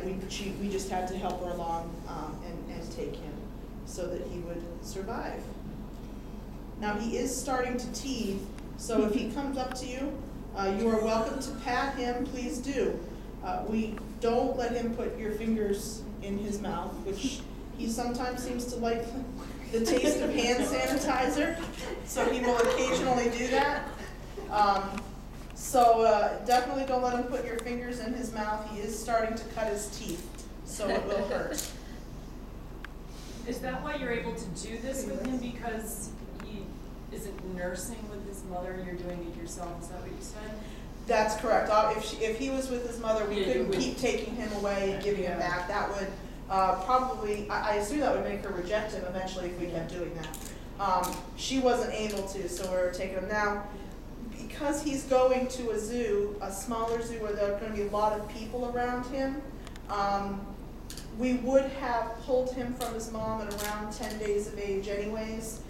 we just had to help her along and take him so that he would survive. Now he is starting to teeth, so if he comes up to you, you are welcome to pat him, please do. We don't let him put your fingers in his mouth, which he sometimes seems to like the taste of hand sanitizer, so he will occasionally do that. So definitely don't let him put your fingers in his mouth. He is starting to cut his teeth, so it will hurt. Is that why you're able to do this with him? Because he isn't nursing with his mother and you're doing it yourself? Is that what you said? That's correct. If he was with his mother, we couldn't keep taking him away and giving him back. That would probably, I assume that would make her reject him eventually if we kept doing that. She wasn't able to, so we were taking him. Now, because he's going to a zoo, a smaller zoo where there are going to be a lot of people around him, we would have pulled him from his mom at around 10 days of age anyways,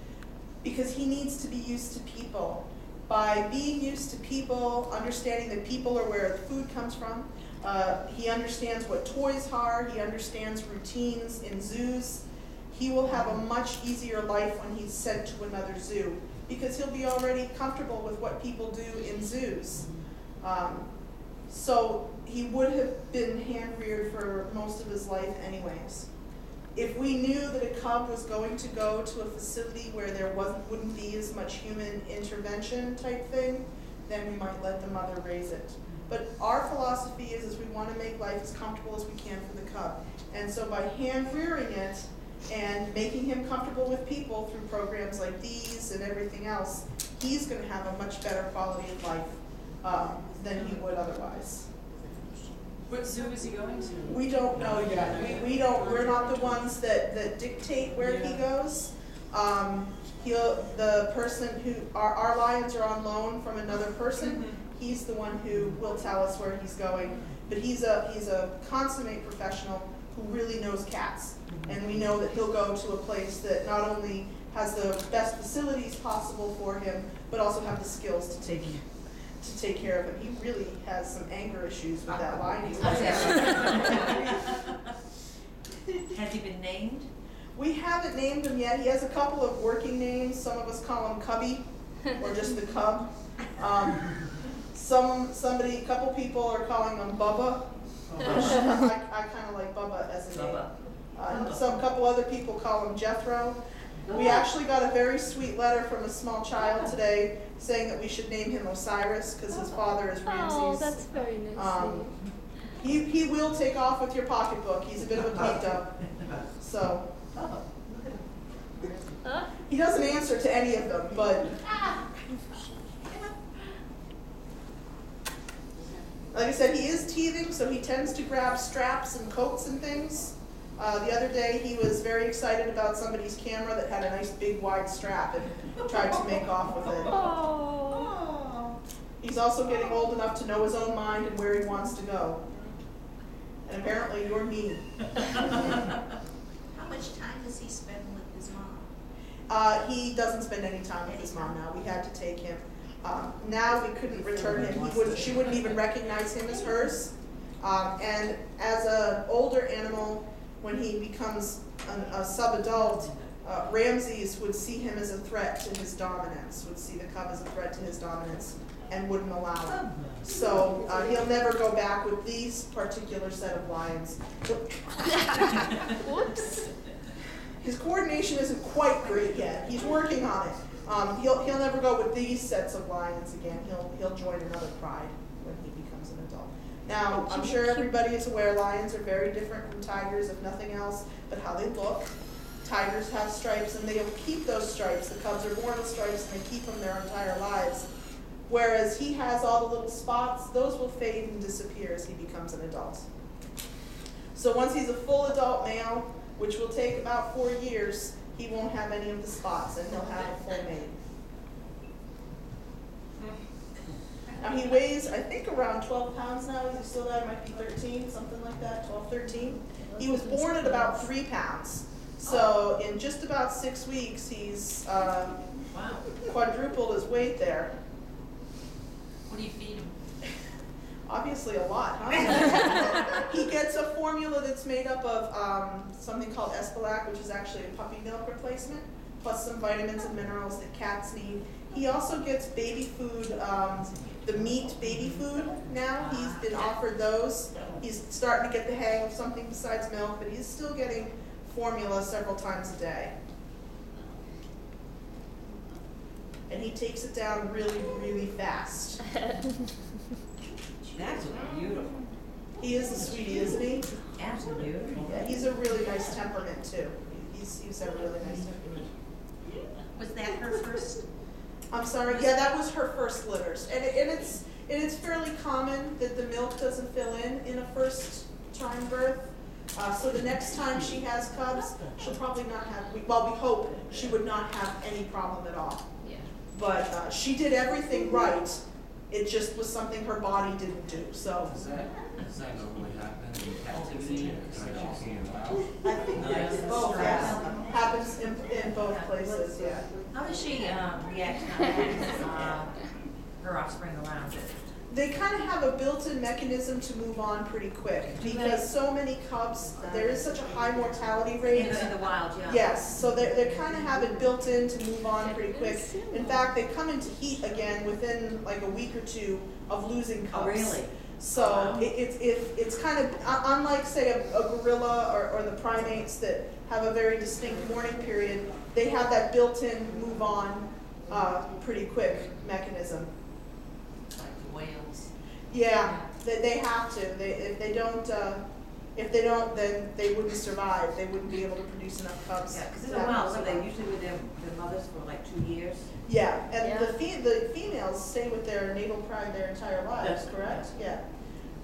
because he needs to be used to people. By being used to people, understanding that people are where the food comes from, he understands what toys are, he understands routines in zoos. He will have a much easier life when he's sent to another zoo, because he'll be already comfortable with what people do in zoos. So he would have been hand-reared for most of his life anyways. If we knew that a cub was going to go to a facility where there wouldn't be as much human intervention type thing, then we might let the mother raise it. But our philosophy is we want to make life as comfortable as we can for the cub. And so by hand-rearing it and making him comfortable with people through programs like these and everything else, he's going to have a much better quality of life than he would otherwise. What zoo is he going to? We don't know yet. We're not the ones that dictate where he goes. The person who, our lions are on loan from another person. He's the one who will tell us where he's going. But he's a consummate professional who really knows cats. And we know that he'll go to a place that not only has the best facilities possible for him, but also have the skills to take care of him. He really has some anger issues with that lion. Has he been named? We haven't named him yet. He has a couple of working names. Some of us call him Cubby, or just the Cub. A couple people are calling him Bubba. I kind of like Bubba as a name. Some couple other people call him Jethro. We actually got a very sweet letter from a small child today saying that we should name him Osiris because his father is Ramses. Oh, that's very nice. He will take off with your pocketbook. He's a bit of a caked up. So he doesn't answer to any of them, but like I said, he is teething, so he tends to grab straps and coats and things. The other day, he was very excited about somebody's camera that had a nice big wide strap and tried to make off with it. Oh. He's also getting old enough to know his own mind and where he wants to go. And apparently you're me. How much time does he spend with his mom? He doesn't spend any time with his mom now. We had to take him. Now we couldn't return him. She wouldn't even recognize him as hers. And as an older animal, when he becomes a sub-adult, Ramses would see him as a threat to his dominance, would see the cub as a threat to his dominance, and wouldn't allow it. So he'll never go back with these particular set of lions. Whoops. His coordination isn't quite great yet. He's working on it. He'll never go with these sets of lions again. He'll join another pride when he becomes an adult. Now, I'm sure everybody is aware lions are very different from tigers, if nothing else, but how they look. Tigers have stripes, and they'll keep those stripes. The cubs are born with stripes, and they keep them their entire lives. Whereas he has all the little spots, those will fade and disappear as he becomes an adult. So once he's a full adult male, which will take about 4 years, he won't have any of the spots, and he'll have a full mane. Now he weighs, I think, around 12 pounds now. Is he still there? It might be 13, something like that, 12, 13. He was born at about 3 pounds. So in just about 6 weeks, he's quadrupled his weight there. What do you feed him? Obviously a lot, huh? He gets a formula that's made up of something called Espalac, which is actually a puppy milk replacement, plus some vitamins and minerals that cats need. He also gets baby food, the meat baby food now. He's been offered those. He's starting to get the hang of something besides milk, but he's still getting formula several times a day. And he takes it down really, really fast. That's beautiful. He is a sweetie, isn't he? Absolutely beautiful. Yeah, he's a really nice temperament too. He's a really nice temperament. Was that her first? I'm sorry. Yeah, that was her first litters, and it's fairly common that the milk doesn't fill in a first time birth. So the next time she has cubs, she'll probably not have. Well, we hope she would not have any problem at all. Yeah. But she did everything right. It just was something her body didn't do. So Does that normally happen in captivity? I think both. Yes, happens in both places. Yeah. How does she react to not having her offspring around it? They kind of have a built-in mechanism to move on pretty quick because so many cubs, there is such a high mortality rate. In the wild, yeah. Yes, so they kind of have it built in to move on pretty quick. In fact, they come into heat again within like a week or two of losing cubs. Oh, really? So it's kind of, unlike say a gorilla or the primates that have a very distinct mourning period, they have that built-in move on pretty quick mechanism. Like the whales. Yeah, they have to. If they don't, then they wouldn't survive. They wouldn't be able to produce enough cubs. Yeah, because in the wild, so they're usually with their mothers for like 2 years. Yeah, and Yeah. the females stay with their natal pride their entire lives, That's correct? Yeah.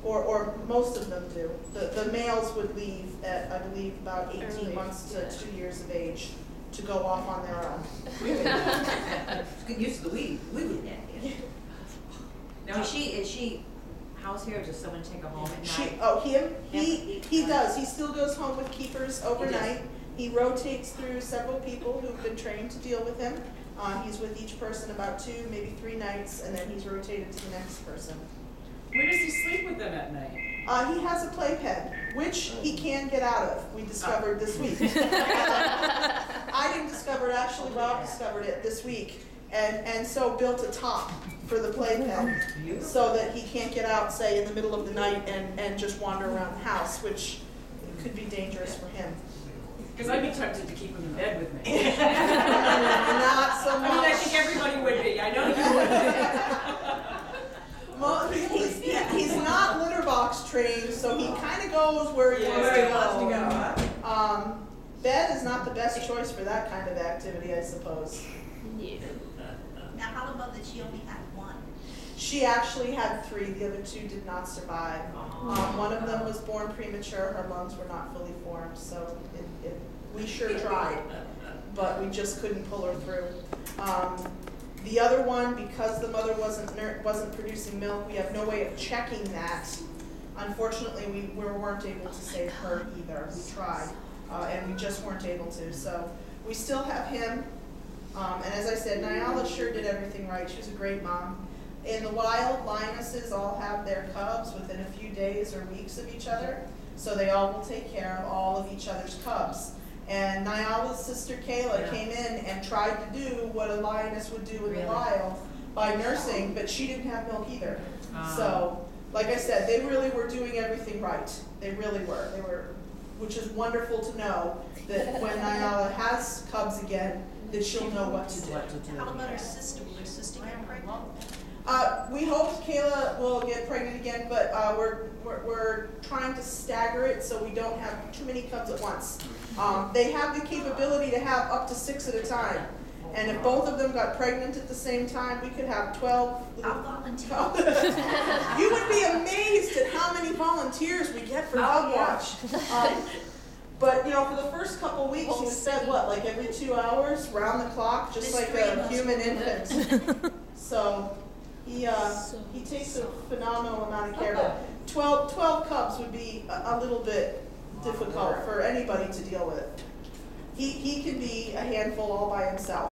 Or most of them do. The males would leave at, I believe, about 18 Early, months to yeah. 2 years of age to go off on their own. Get used to the weed. We would that. Yeah. Now is she house here or does someone take her home at night? He does. He still goes home with keepers overnight. He rotates through several people who've been trained to deal with him. He's with each person about 2, maybe 3 nights, and then he's rotated to the next person. Where does he sleep with them at night? He has a playpen, which he can get out of, we discovered this week. I didn't discover it, actually Rob discovered it this week, and so built a top for the playpen so that he can't get out, say, in the middle of the night and just wander around the house, which could be dangerous for him. Because I'd be tempted to keep him in bed with me. Not so much. I mean, I think everybody would be. I know you would be. Well, he's not litter box trained, so he kind of goes where he wants to go. Bed is not the best choice for that kind of activity, I suppose. Yeah. Now, how about that she only had one? She actually had 3. The other 2 did not survive. One of them was born premature. Her lungs were not fully formed, so we sure tried, but we just couldn't pull her through. The other one, because the mother wasn't producing milk, we have no way of checking that. Unfortunately, we weren't able to save her either. We tried, and we just weren't able to. So we still have him. And as I said, Nyala sure did everything right. She was a great mom. In the wild, lionesses all have their cubs within a few days or weeks of each other, so they all will take care of all of each other's cubs. And Nyala's sister Kayla came in and tried to do what a lioness would do in the wild by nursing, but she didn't have milk either. So, like I said, they really were doing everything right. They really were. They were, which is wonderful to know that when Nyala has cubs again, that she'll know what to do. How about her sister? Will her sister get pregnant? We hope Kayla will get pregnant again, but we're trying to stagger it so we don't have too many cubs at once. They have the capability to have up to 6 at a time, and if both of them got pregnant at the same time, we could have 12. I'll volunteer. You would be amazed at how many volunteers we get for Hug Watch. But, for the first couple weeks, he was fed, like every 2 hours, round the clock, just like a human infant. So he takes a phenomenal amount of care. But 12 cubs would be a little bit difficult for anybody to deal with. He can be a handful all by himself.